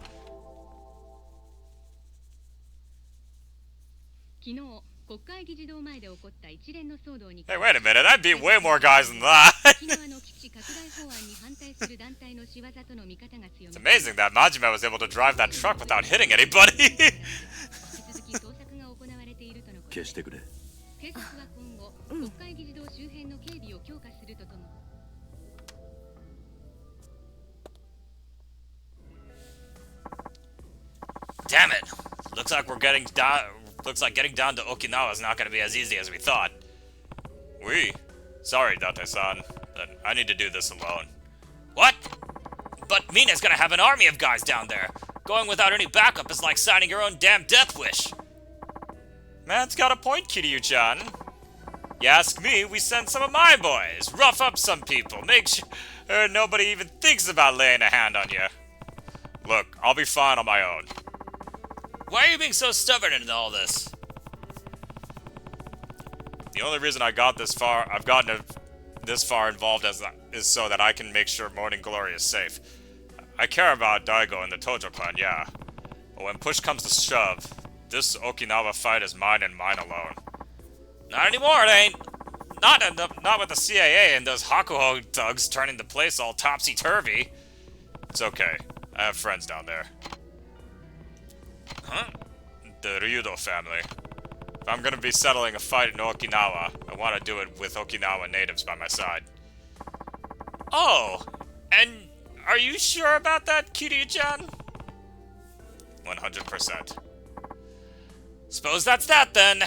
昨日国会議事堂前で起こった一連の騒動に Hey, wait a minute, I beat way more guys than that. 沖縄の基地拡大法案に反対する団体の仕業との見方が強 It's まり amazing that Majima was able to drive that truck without hitting anybody. 引き続き捜索が行われているとのことで消してくれ。警察は今後国会議事堂周辺の警備を強化するとともに Damn it! Looks like we're getting down. Looks like getting down to Okinawa is not going to be as easy as we thought. Sorry, Date-san, but I need to do this alone. What? But Mina's going to have an army of guys down there. Going without any backup is like signing your own damn death wish. Man's got a point, Kiryu-chan. You ask me, we send some of my boys. Rough up some people. Make sure nobody even thinks about laying a hand on you. Look, I'll be fine on my own. Why are you being so stubborn in all this? The only reason I've gotten this far involved is so that I can make sure Morning Glory is safe. I care about Daigo and the Tojo clan, yeah. But when push comes to shove, this Okinawa fight is mine and mine alone. Not anymore, it ain't. Not with the CIA and those Hakuho thugs turning the place all topsy-turvy. It's okay. I have friends down there. Huh? The Ryudo family. If I'm gonna be settling a fight in Okinawa, I want to do it with Okinawa natives by my side. Oh! And are you sure about that, Kiryu-chan? 100%. Suppose that's that, then.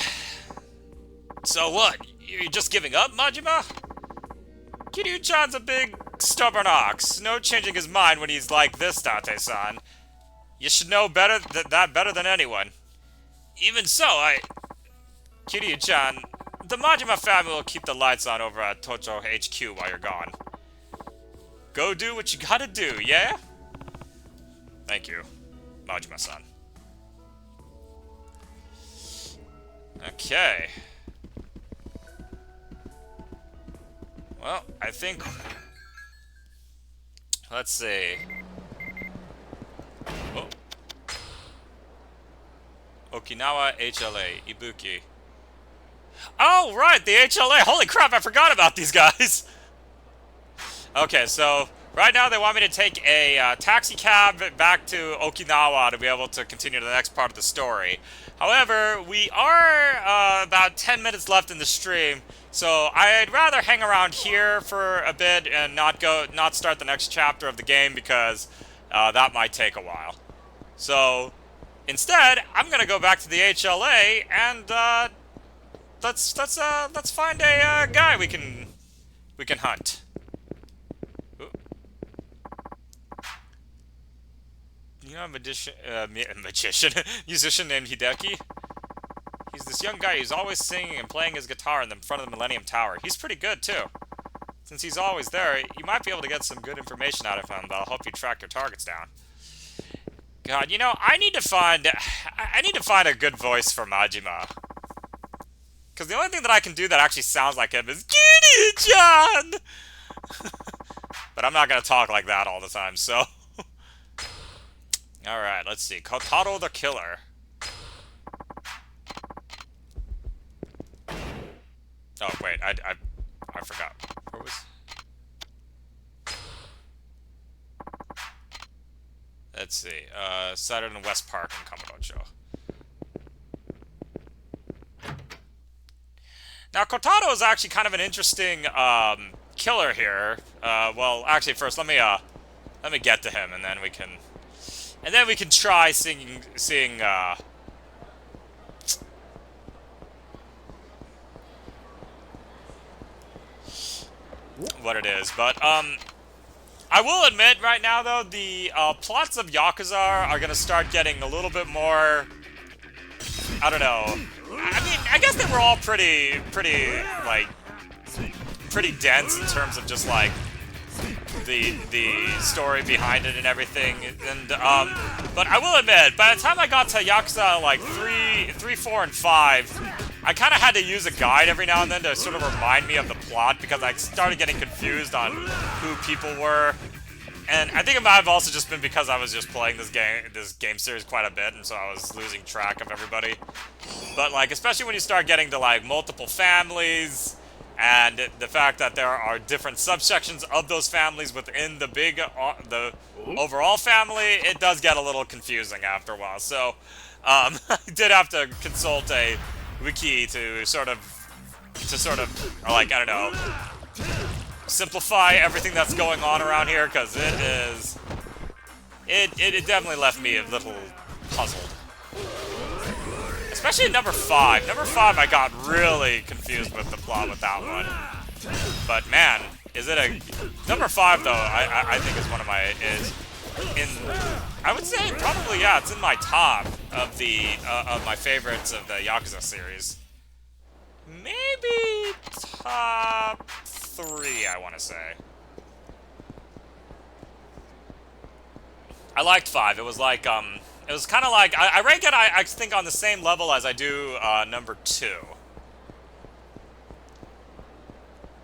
So what? You're just giving up, Majima? Kiryu-chan's a big, stubborn ox. No changing his mind when he's like this, Date-san. You should know better that better than anyone. Even so, Kiryu-chan, the Majima family will keep the lights on over at Tocho HQ while you're gone. Go do what you gotta do, yeah? Thank you, Majima-san. Okay. Well, I think... Let's see. Oh. Okinawa HLA, Ibuki. Oh, right, the HLA! Holy crap, I forgot about these guys! Okay, so right now they want me to take a taxi cab back to Okinawa to be able to continue to the next part of the story. However, we are about 10 minutes left in the stream, so I'd rather hang around here for a bit and not start the next chapter of the game because that might take a while. So instead, I'm gonna go back to the HLA and let's find a guy we can hunt. You know a musician named Hideki? He's this young guy who's always singing and playing his guitar in the front of the Millennium Tower. He's pretty good, too. Since he's always there, you might be able to get some good information out of him that'll help you track your targets down. God, you know, I need to find a good voice for Majima. Because the only thing that I can do that actually sounds like him is Kiryu-chan! But I'm not going to talk like that all the time, so... Alright, let's see. Kotaro the Killer. Oh, wait, I forgot. Where was... Let's see. Saturday in West Park in Kamurocho. Now, Kotaro is actually kind of an interesting killer here. Well, actually, first let me get to him, and then we can try seeing what it is. But I will admit right now, though, the plots of Yakuza are gonna start getting a little bit more. I don't know. I mean, I guess they were all pretty dense in terms of just like the story behind it and everything. And but I will admit, by the time I got to Yakuza like 3, 4, and 5, I kind of had to use a guide every now and then to sort of remind me of the plot because I started getting confused on who people were. And I think it might have also just been because I was just playing this game series quite a bit, and so I was losing track of everybody. But like, especially when you start getting to like multiple families, and the fact that there are different subsections of those families within the big, the overall family, it does get a little confusing after a while. So I did have to consult a wiki to sort of like, I don't know, simplify everything that's going on around here, because it definitely left me a little puzzled. Especially in number 5. Number 5 I got really confused with the plot with that one. But man, is it a... Number 5 though, I think is one of my... I would say probably, yeah, it's in my top of the of my favorites of the Yakuza series. Maybe top 3, I want to say. I liked 5. It was like, it was kind of like, I rank it, I think, on the same level as I do number 2.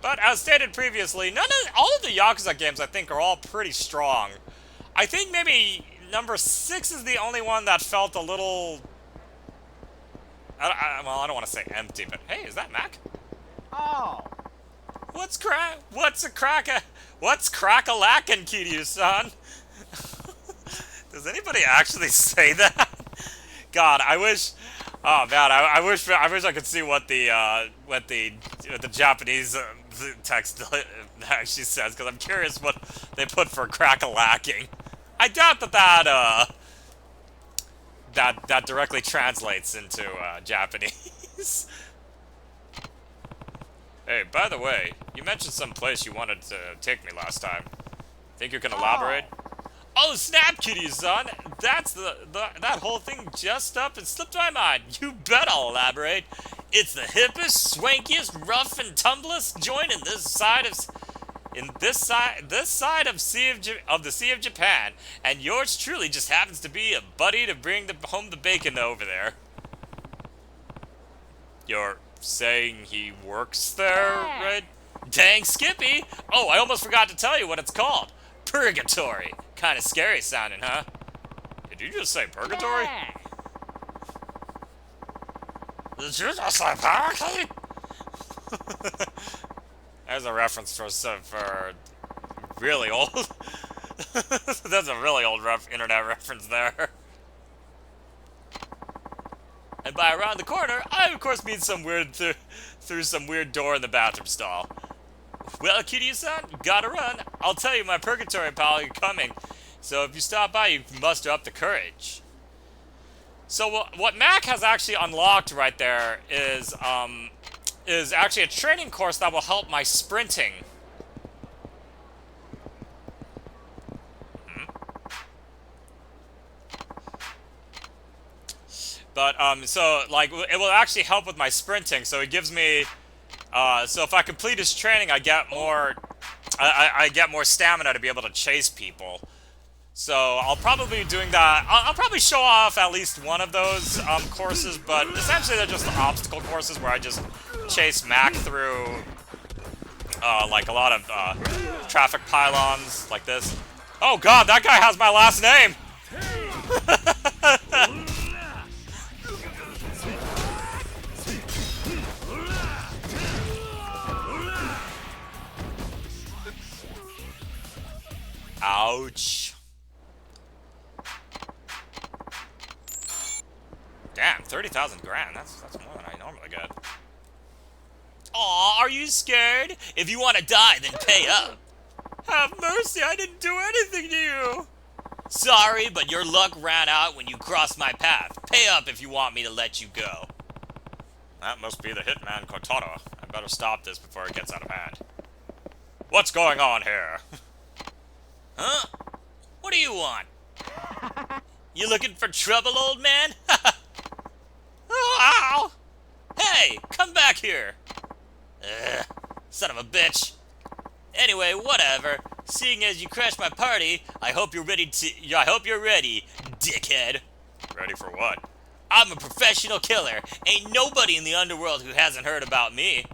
But as stated previously, all of the Yakuza games, I think, are all pretty strong. I think maybe number 6 is the only one that felt a little... well, I don't want to say empty, but hey, is that Mac? Oh, What's crack-a-lackin', Kiryu-san? Does anybody actually say that? God, I wish. Oh man, I wish I could see what the Japanese text actually says, because I'm curious what they put for crack-a-lacking. I doubt that directly translates into Japanese. Hey, by the way, you mentioned some place you wanted to take me last time. Think you can elaborate? Oh snap, Kiryu-san! That's that whole thing just up and slipped my mind. You bet I'll elaborate. It's the hippest, swankiest, rough and tumblest joint in this side of the Sea of Japan, and yours truly just happens to be a buddy to bring home the bacon over there. You're saying he works there, right? Dang Skippy! Oh, I almost forgot to tell you what it's called. Purgatory. Kind of scary sounding, huh? Did you just say purgatory? Did you just say purgatory? There's a reference for really old. That's a really old internet reference there. And by around the corner, I of course mean through some weird door in the bathroom stall. Well, Kiryu-san, you gotta run. I'll tell you, my purgatory pal, you're coming. So if you stop by, you muster up the courage. So what Mac has actually unlocked right there is actually a training course that will help my sprinting. But, so, like, it will actually help with my sprinting, so it gives me, so if I complete his training, I get more, I get more stamina to be able to chase people. So, I'll probably be doing that. I'll probably show off at least one of those, courses, but essentially they're just obstacle courses where I just chase Mac through, like, a lot of, traffic pylons, like this. Oh god, that guy has my last name! Ouch. Damn, 30,000 grand. That's more than I normally get. Aw, are you scared? If you want to die, then pay up. Have mercy, I didn't do anything to you. Sorry, but your luck ran out when you crossed my path. Pay up if you want me to let you go. That must be the hitman Kotaro. I better stop this before it gets out of hand. What's going on here? Huh? What do you want? You looking for trouble, old man? Ow! Hey, come back here! Son of a bitch. Anyway, whatever. Seeing as you crashed my party, I hope you're ready, dickhead. Ready for what? I'm a professional killer. Ain't nobody in the underworld who hasn't heard about me.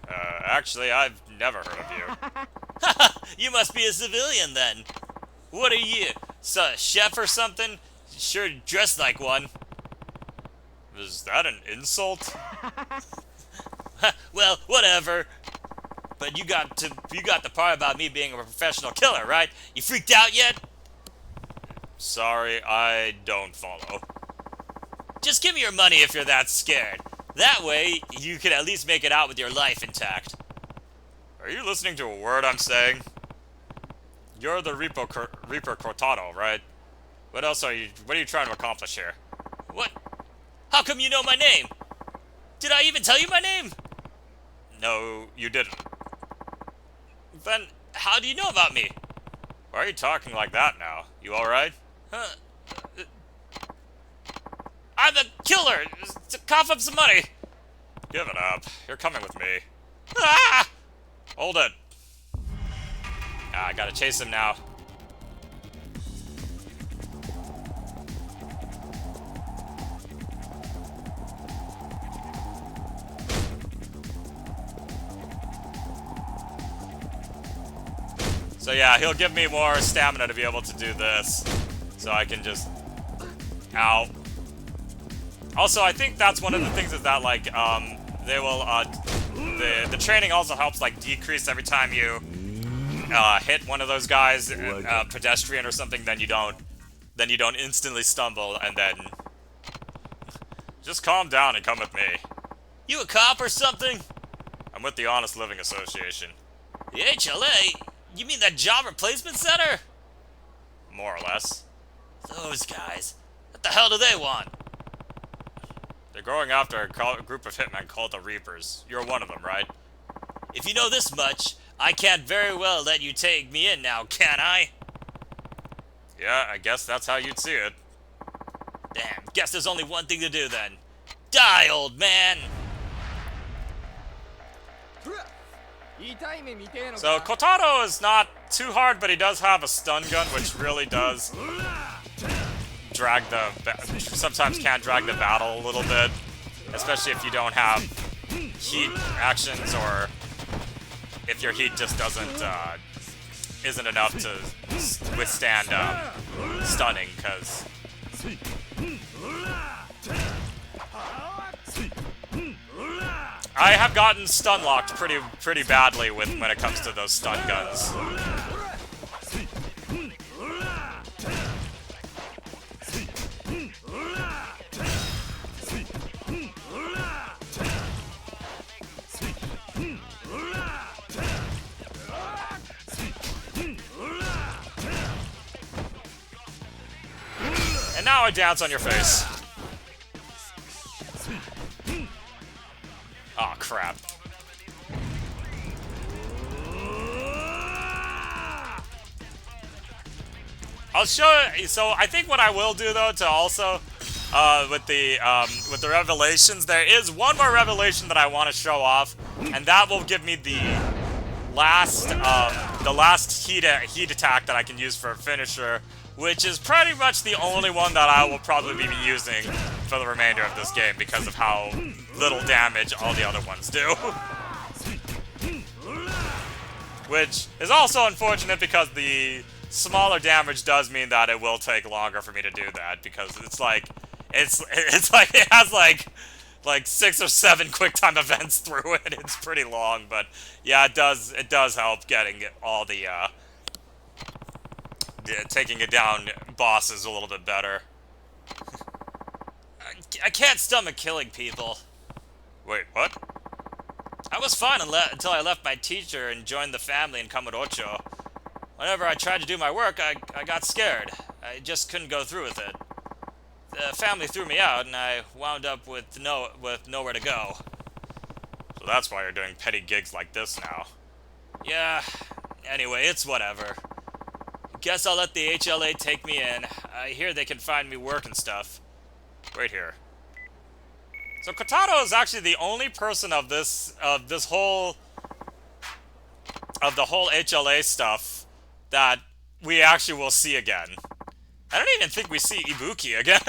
Actually, I've never heard of you. You must be a civilian then. What are you? A chef or something? Sure dressed like one. Is that an insult? Well, whatever. But you got the part about me being a professional killer, right? You freaked out yet? Sorry, I don't follow. Just give me your money if you're that scared. That way, you can at least make it out with your life intact. Are you listening to a word I'm saying? You're the Reaper Cortado, right? What else are you trying to accomplish here? What? How come you know my name? Did I even tell you my name? No, you didn't. Then, how do you know about me? Why are you talking like that now? You alright? Huh? I'm a killer! Cough up some money! Give it up. You're coming with me. Ah! Hold it. I gotta chase him now. So yeah, he'll give me more stamina to be able to do this. So I can just... Ow. Also, I think that's one of the things is that, like, they will, the training also helps like decrease every time you hit one of those guys, pedestrian or something. Then you don't instantly stumble, and then just calm down and come with me. You a cop or something? I'm with the Honest Living Association. The HLA? You mean that job replacement center? More or less. Those guys. What the hell do they want? They're going after a group of hitmen called the Reapers. You're one of them, right? If you know this much, I can't very well let you take me in now, can I? Yeah, I guess that's how you'd see it. Damn, guess there's only one thing to do then. Die, old man! So, Kotaro is not too hard, but he does have a stun gun, which really does drag sometimes can drag the battle a little bit, especially if you don't have heat actions, or if your heat just isn't enough to withstand stunning, because I have gotten stun locked pretty badly when it comes to those stun guns. And now I dance on your face. Oh crap. I'll show you. So I think what I will do though to also with the revelations, there is one more revelation that I want to show off, and that will give me the last heat attack that I can use for a finisher, which is pretty much the only one that I will probably be using for the remainder of this game because of how little damage all the other ones do. Which is also unfortunate because the smaller damage does mean that it will take longer for me to do that, because it's like it has like 6 or 7 quick time events through it. It's pretty long, but yeah, it does help getting all the taking it down bosses a little bit better. I can't stomach killing people. Wait, what? I was fine until I left my teacher and joined the family in Kamurocho. Whenever I tried to do my work, I got scared. I just couldn't go through with it. The family threw me out, and I wound up with nowhere to go. So that's why you're doing petty gigs like this now. Yeah, anyway, it's whatever. Guess I'll let the HLA take me in. I hear they can find me work and stuff. Wait here. So Kotaro is actually the only person of the whole HLA stuff that we actually will see again. I don't even think we see Ibuki again.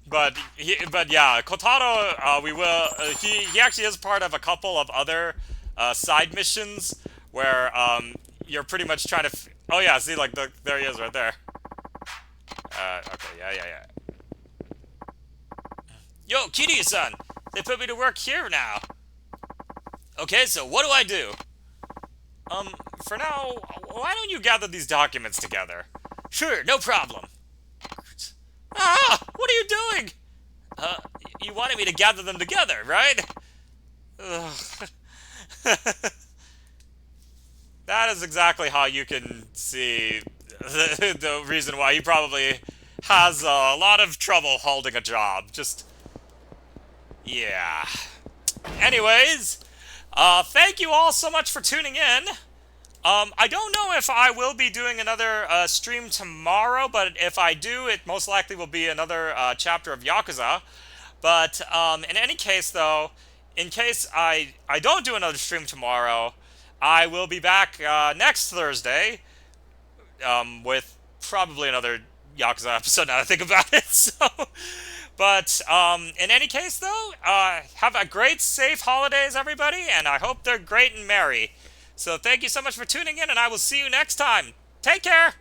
but yeah, Kotaro, we will. He actually is part of a couple of other side missions where you're pretty much trying to. Oh yeah, see, like there he is right there. Okay, yeah. Yo, Kiryu-san! They put me to work here now! Okay, so what do I do? For now, why don't you gather these documents together? Sure, no problem. Ah! What are you doing? You wanted me to gather them together, right? That is exactly how you can see the reason why he probably has a lot of trouble holding a job. Just... yeah. Anyways, thank you all so much for tuning in. I don't know if I will be doing another stream tomorrow, but if I do, it most likely will be another chapter of Yakuza. But in any case, though, in case I don't do another stream tomorrow, I will be back next Thursday with probably another Yakuza episode now that I think about it. So... but, in any case, though, have a great, safe holidays, everybody, and I hope they're great and merry. So thank you so much for tuning in, and I will see you next time. Take care!